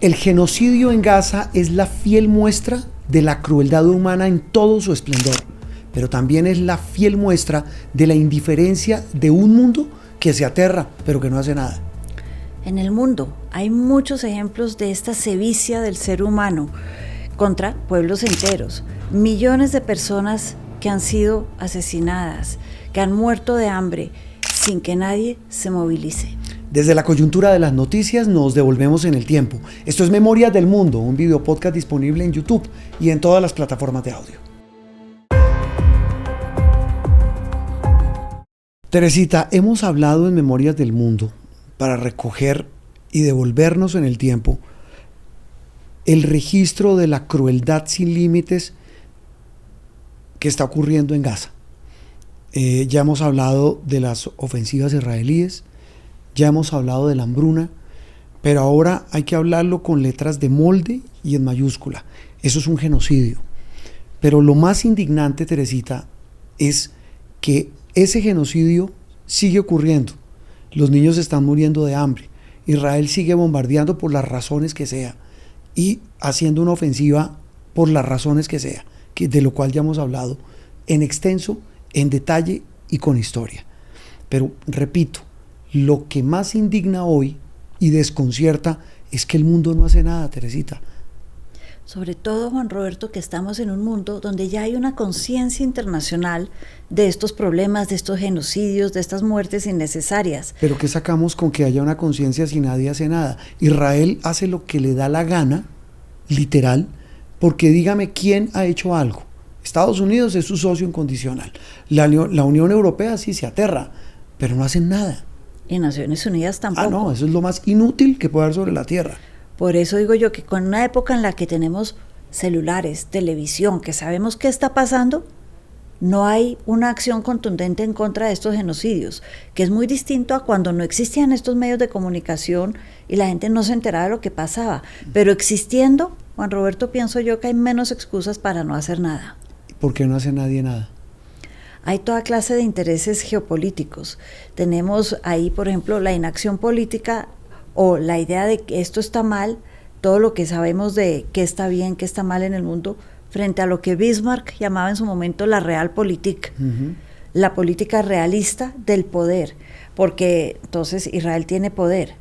El genocidio en Gaza es la fiel muestra de la crueldad humana en todo su esplendor, pero también es la fiel muestra de la indiferencia de un mundo que se aterra, pero que no hace nada. En el mundo hay muchos ejemplos de esta sevicia del ser humano contra pueblos enteros, millones de personas que han sido asesinadas, que han muerto de hambre, sin que nadie se movilice. Desde la coyuntura de las noticias nos devolvemos en el tiempo. Esto es Memorias del Mundo, un video podcast disponible en YouTube y en todas las plataformas de audio. Teresita, hemos hablado en Memorias del Mundo para recoger y devolvernos en el tiempo el registro de la crueldad sin límites que está ocurriendo en Gaza. Ya hemos hablado de las ofensivas israelíes, ya hemos hablado de la hambruna, pero ahora hay que hablarlo con letras de molde y en mayúscula. Eso es un genocidio. Pero lo más indignante, Teresita, es que ese genocidio sigue ocurriendo. Los niños están muriendo de hambre. Israel sigue bombardeando por las razones que sea y haciendo una ofensiva por las razones que sea, de lo cual ya hemos hablado en extenso, en detalle y con historia. Pero repito, lo que más indigna hoy y desconcierta es que el mundo no hace nada, Teresita. Sobre todo, Juan Roberto, que estamos en un mundo donde ya hay una conciencia internacional de estos problemas, de estos genocidios, de estas muertes innecesarias. Pero ¿qué sacamos con que haya una conciencia si nadie hace nada? Israel hace lo que le da la gana, literal, porque dígame quién ha hecho algo. Estados Unidos es su socio incondicional. La Unión Europea sí se aterra, pero no hacen nada. Y Naciones Unidas tampoco. No, eso es lo más inútil que puede haber sobre la tierra. Por eso digo yo que con una época en la que tenemos celulares, televisión, que sabemos qué está pasando, no hay una acción contundente en contra de estos genocidios, que es muy distinto a cuando no existían estos medios de comunicación y la gente no se enteraba de lo que pasaba. Pero existiendo, Juan Roberto, pienso yo que hay menos excusas para no hacer nada. ¿Por qué no hace nadie nada? Hay toda clase de intereses geopolíticos. Tenemos ahí, por ejemplo, la inacción política o la idea de que esto está mal, todo lo que sabemos de qué está bien, qué está mal en el mundo, frente a lo que Bismarck llamaba en su momento la Realpolitik, la política realista del poder, porque entonces Israel tiene poder,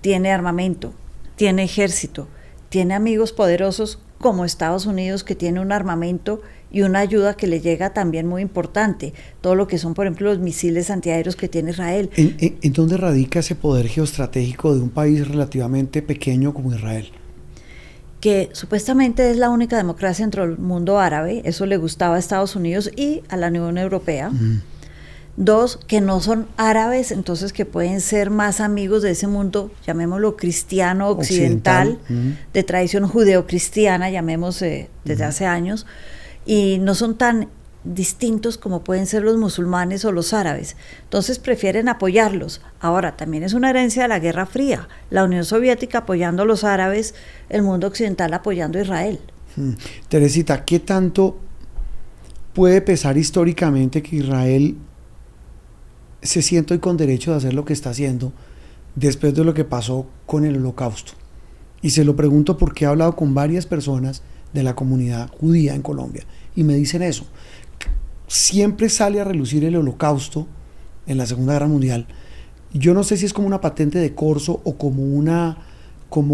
tiene armamento, tiene ejército, tiene amigos poderosos como Estados Unidos, que tiene un armamento y una ayuda que le llega también muy importante, todo lo que son, por ejemplo, los misiles antiaéreos que tiene Israel. ¿En dónde radica ese poder geoestratégico de un país relativamente pequeño como Israel? Que supuestamente es la única democracia dentro del mundo árabe, eso le gustaba a Estados Unidos y a la Unión Europea. Dos, que no son árabes, entonces que pueden ser más amigos de ese mundo, llamémoslo cristiano occidental. De tradición judeocristiana, llamemos desde hace años, y no son tan distintos como pueden ser los musulmanes o los árabes, entonces prefieren apoyarlos. Ahora, también es una herencia de la Guerra Fría, la Unión Soviética apoyando a los árabes, el mundo occidental apoyando a Israel. Teresita, ¿qué tanto puede pesar históricamente que Israel se sienta hoy con derecho de hacer lo que está haciendo después de lo que pasó con el Holocausto? Y se lo pregunto porque he hablado con varias personas de la comunidad judía en Colombia y me dicen eso. Siempre sale a relucir el Holocausto en la Segunda Guerra Mundial. Yo no sé si es como una patente de corso o como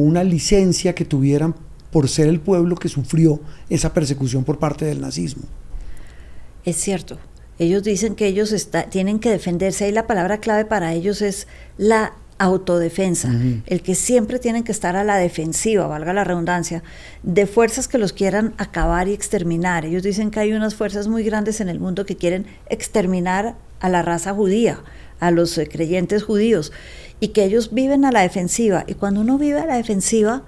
una licencia que tuvieran por ser el pueblo que sufrió esa persecución por parte del nazismo. Es cierto. Ellos dicen que ellos tienen que defenderse. Ahí la palabra clave para ellos es la autodefensa, el que siempre tienen que estar a la defensiva, valga la redundancia, de fuerzas que los quieran acabar y exterminar. Ellos dicen que hay unas fuerzas muy grandes en el mundo que quieren exterminar a la raza judía, a los creyentes judíos, y que ellos viven a la defensiva. Y cuando uno vive a la defensiva,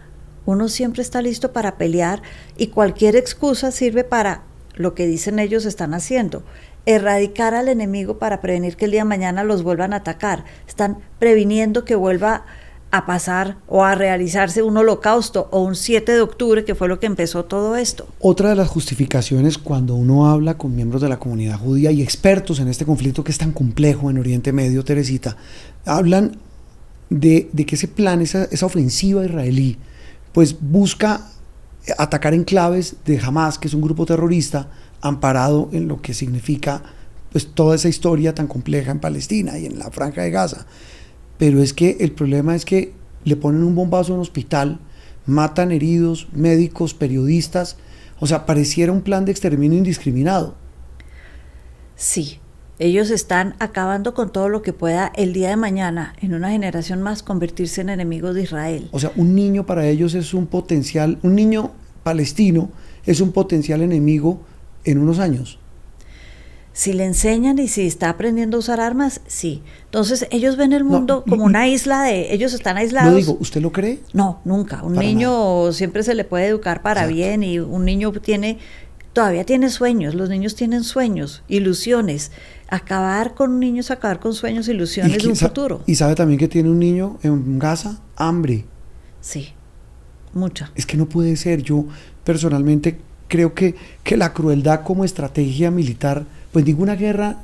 uno siempre está listo para pelear y cualquier excusa sirve para lo que dicen ellos están haciendo. Erradicar al enemigo para prevenir que el día de mañana los vuelvan a atacar. Están previniendo que vuelva a pasar o a realizarse un holocausto o un 7 de octubre, que fue lo que empezó todo esto. Otra de las justificaciones cuando uno habla con miembros de la comunidad judía y expertos en este conflicto que es tan complejo en Oriente Medio, Teresita, hablan de que ese plan, esa ofensiva israelí, pues busca atacar enclaves de Hamas, que es un grupo terrorista amparado en lo que significa pues toda esa historia tan compleja en Palestina y en la Franja de Gaza. Pero es que el problema es que le ponen un bombazo a un hospital, matan heridos, médicos, periodistas, o sea, pareciera un plan de exterminio indiscriminado. Sí, ellos están acabando con todo lo que pueda el día de mañana, en una generación más, convertirse en enemigos de Israel. O sea, un niño para ellos es un potencial, un niño palestino es un potencial enemigo en unos años. Si le enseñan y si está aprendiendo a usar armas, sí. Entonces ellos ven el mundo como una isla de... Ellos están aislados. No digo, ¿usted lo cree? No, nunca. Un Para niño nada. siempre se le puede educar para Exacto. bien, y un niño todavía tiene sueños. Los niños tienen sueños, ilusiones. Acabar con un niño es acabar con sueños, ilusiones de un futuro. Y sabe también que tiene un niño en Gaza, hambre. Sí, mucha. Es que no puede ser. Yo personalmente creo que la crueldad como estrategia militar, pues ninguna guerra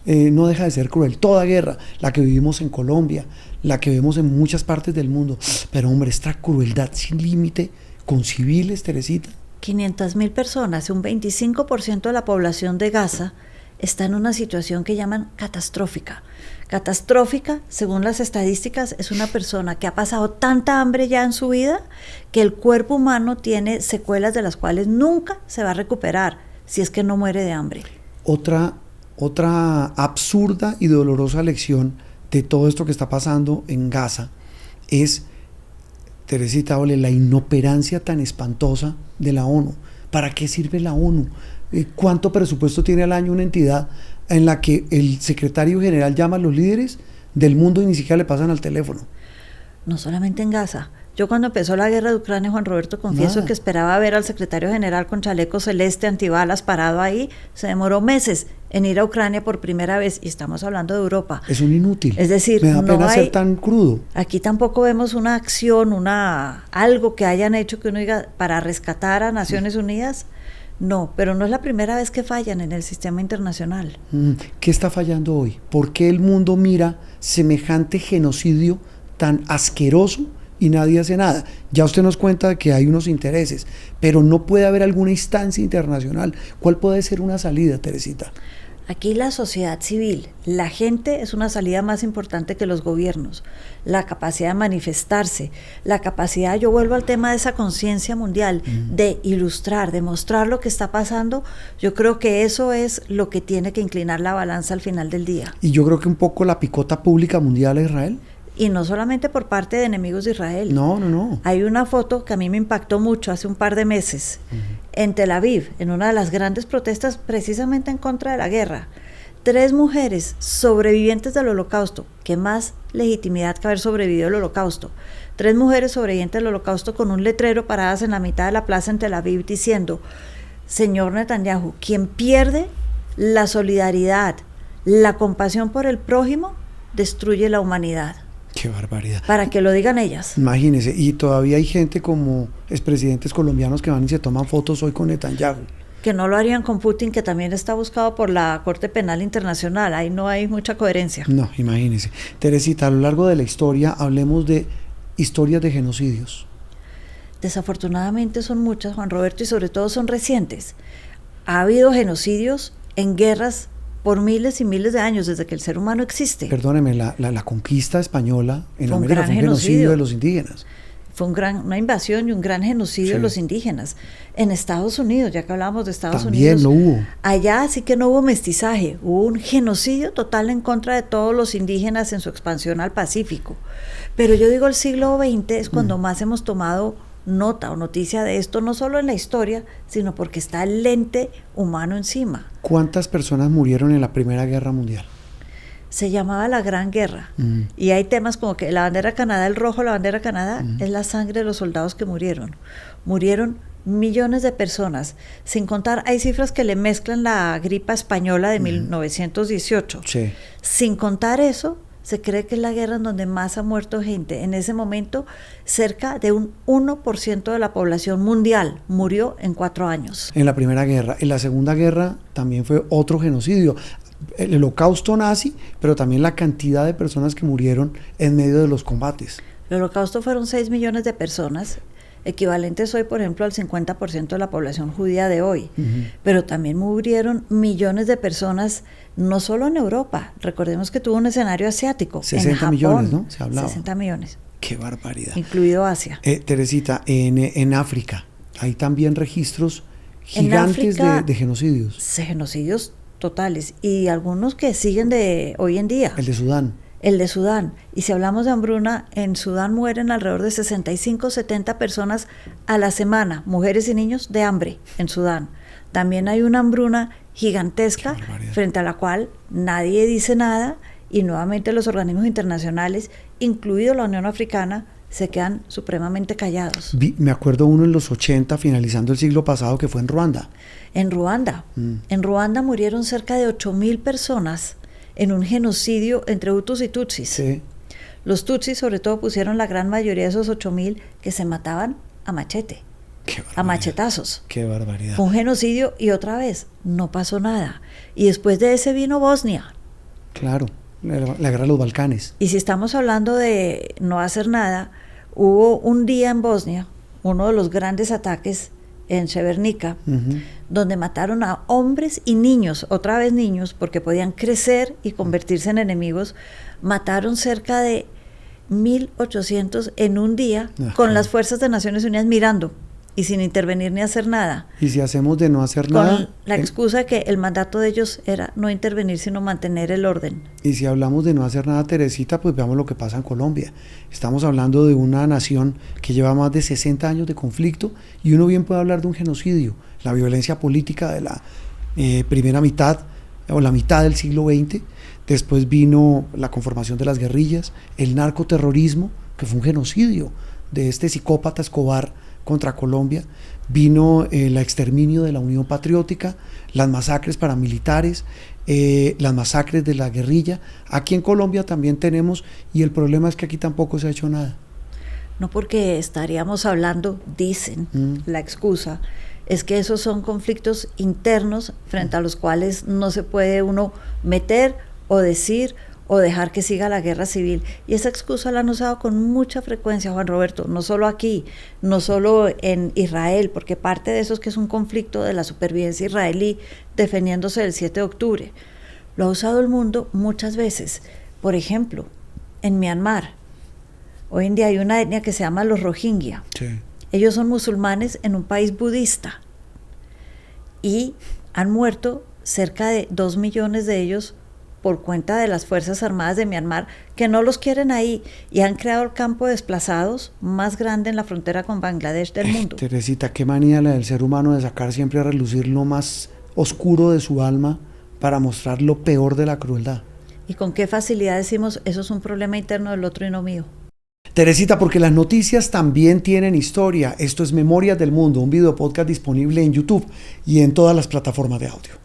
no deja de ser cruel. Toda guerra, la que vivimos en Colombia, la que vemos en muchas partes del mundo. Pero hombre, esta crueldad sin límite con civiles, Teresita. 500.000 personas, un 25% de la población de Gaza, está en una situación que llaman catastrófica. Catastrófica, según las estadísticas, es una persona que ha pasado tanta hambre ya en su vida que el cuerpo humano tiene secuelas de las cuales nunca se va a recuperar si es que no muere de hambre. Otra absurda y dolorosa lección de todo esto que está pasando en Gaza es, Teresita, la inoperancia tan espantosa de la ONU. ¿Para qué sirve la ONU? ¿Cuánto presupuesto tiene al año una entidad en la que el secretario general llama a los líderes del mundo y ni siquiera le pasan al teléfono? No solamente en Gaza. Yo cuando empezó la guerra de Ucrania, Juan Roberto, confieso Nada. que esperaba ver al secretario general con chaleco celeste antibalas parado ahí. Se demoró meses en ir a Ucrania por primera vez, y estamos hablando de Europa. Es un inútil. Es decir, me da no pena hay, ser tan crudo. aquí tampoco vemos una acción, algo que hayan hecho que uno diga para rescatar a Naciones Unidas. No, pero no es la primera vez que fallan en el sistema internacional. ¿Qué está fallando hoy? ¿Por qué el mundo mira semejante genocidio tan asqueroso y nadie hace nada? Ya usted nos cuenta que hay unos intereses, pero no puede haber alguna instancia internacional. ¿Cuál puede ser una salida, Teresita? Aquí la sociedad civil, la gente, es una salida más importante que los gobiernos. La capacidad de manifestarse, la capacidad, yo vuelvo al tema de esa conciencia mundial, de ilustrar, de mostrar lo que está pasando. Yo creo que eso es lo que tiene que inclinar la balanza al final del día. Y yo creo que un poco la picota pública mundial a Israel. Y no solamente por parte de enemigos de Israel. No. Hay una foto que a mí me impactó mucho hace un par de meses, en Tel Aviv, en una de las grandes protestas precisamente en contra de la guerra. 3 mujeres sobrevivientes del Holocausto, ¿qué más legitimidad que haber sobrevivido al Holocausto? 3 mujeres sobrevivientes del Holocausto con un letrero paradas en la mitad de la plaza en Tel Aviv diciendo: señor Netanyahu, quien pierde la solidaridad, la compasión por el prójimo, destruye la humanidad. Qué barbaridad. Para que lo digan ellas. Imagínese, y todavía hay gente como expresidentes colombianos que van y se toman fotos hoy con Netanyahu. Que no lo harían con Putin, que también está buscado por la Corte Penal Internacional. Ahí no hay mucha coherencia. No, imagínese. Teresita, a lo largo de la historia hablemos de historias de genocidios. Desafortunadamente son muchas, Juan Roberto, y sobre todo son recientes. Ha habido genocidios en guerras por miles y miles de años, desde que el ser humano existe. Perdóneme, la conquista española en Fue un América gran fue un genocidio genocidio de los indígenas. Fue una invasión y un gran genocidio de los indígenas. En Estados Unidos, ya que hablábamos de Estados También Unidos. lo hubo. Allá sí que no hubo mestizaje, hubo un genocidio total en contra de todos los indígenas en su expansión al Pacífico. Pero yo digo, el siglo XX es cuando más hemos tomado nota o noticia de esto, no solo en la historia, sino porque está el lente humano encima. ¿Cuántas personas murieron en la Primera Guerra Mundial? Se llamaba la Gran Guerra, y hay temas como que la bandera de Canadá, el rojo, la bandera de Canadá, es la sangre de los soldados que murieron. Murieron millones de personas, sin contar, hay cifras que le mezclan la gripa española de 1918. Sí. Sin contar eso, se cree que es la guerra en donde más ha muerto gente. En ese momento, cerca de un 1% de la población mundial murió en 4 años. En la Primera Guerra. En la Segunda Guerra también fue otro genocidio. El holocausto nazi, pero también la cantidad de personas que murieron en medio de los combates. El Holocausto fueron 6 millones de personas. equivalentes hoy, por ejemplo, al 50% de la población judía de hoy. Pero también murieron millones de personas, no solo en Europa, recordemos que tuvo un escenario asiático, 60 en Japón, millones, ¿no? Se hablaba. 60 millones. ¡Qué barbaridad! Incluido Asia. Teresita, en África hay también registros gigantes de genocidios. Genocidios totales, y algunos que siguen de hoy en día. El de Sudán. El de Sudán. Y si hablamos de hambruna, en Sudán mueren alrededor de 65, 70 personas a la semana, mujeres y niños, de hambre en Sudán. También hay una hambruna gigantesca frente a la cual nadie dice nada, y nuevamente los organismos internacionales, incluido la Unión Africana, se quedan supremamente callados. Me acuerdo uno en los 80, finalizando el siglo pasado, que fue en Ruanda. En Ruanda murieron cerca de 8.000 personas en un genocidio entre Hutus y Tutsis. Sí. Los Tutsis sobre todo pusieron la gran mayoría de esos 8.000 que se mataban a machete, a machetazos. ¡Qué barbaridad! Fue un genocidio, y otra vez no pasó nada. Y después de ese vino Bosnia. Claro, la guerra de los Balcanes. Y si estamos hablando de no hacer nada, hubo un día en Bosnia, uno de los grandes ataques en Srebrenica, donde mataron a hombres y niños, otra vez niños, porque podían crecer y convertirse en enemigos. Mataron cerca de 1.800 en un día, con las fuerzas de Naciones Unidas mirando y sin intervenir ni hacer nada. Y si hacemos de no hacer nada, con la excusa de que el mandato de ellos era no intervenir, sino mantener el orden. Y si hablamos de no hacer nada, Teresita, pues veamos lo que pasa en Colombia. Estamos hablando de una nación que lleva más de 60 años de conflicto, y uno bien puede hablar de un genocidio, la violencia política de la primera mitad o la mitad del siglo XX. Después vino la conformación de las guerrillas, el narcoterrorismo, que fue un genocidio de este psicópata Escobar contra Colombia. Vino el exterminio de la Unión Patriótica, las masacres paramilitares, las masacres de la guerrilla. Aquí en Colombia también tenemos, y el problema es que aquí tampoco se ha hecho nada. No, porque estaríamos hablando, dicen, la excusa es que esos son conflictos internos frente a los cuales no se puede uno meter o decir o dejar que siga la guerra civil. Y esa excusa la han usado con mucha frecuencia, Juan Roberto, no solo aquí, no solo en Israel, porque parte de eso es que es un conflicto de la supervivencia israelí defendiéndose del 7 de octubre. Lo ha usado el mundo muchas veces. Por ejemplo, en Myanmar, hoy en día hay una etnia que se llama los Rohingya. Sí. Ellos son musulmanes en un país budista, y han muerto cerca de 2 millones de ellos por cuenta de las Fuerzas Armadas de Myanmar, que no los quieren ahí, y han creado el campo de desplazados más grande en la frontera con Bangladesh del mundo. Teresita, qué manía la del ser humano de sacar siempre a relucir lo más oscuro de su alma para mostrar lo peor de la crueldad. Y con qué facilidad decimos, eso es un problema interno del otro y no mío. Teresita, porque las noticias también tienen historia. Esto es Memorias del Mundo, un video podcast disponible en YouTube y en todas las plataformas de audio.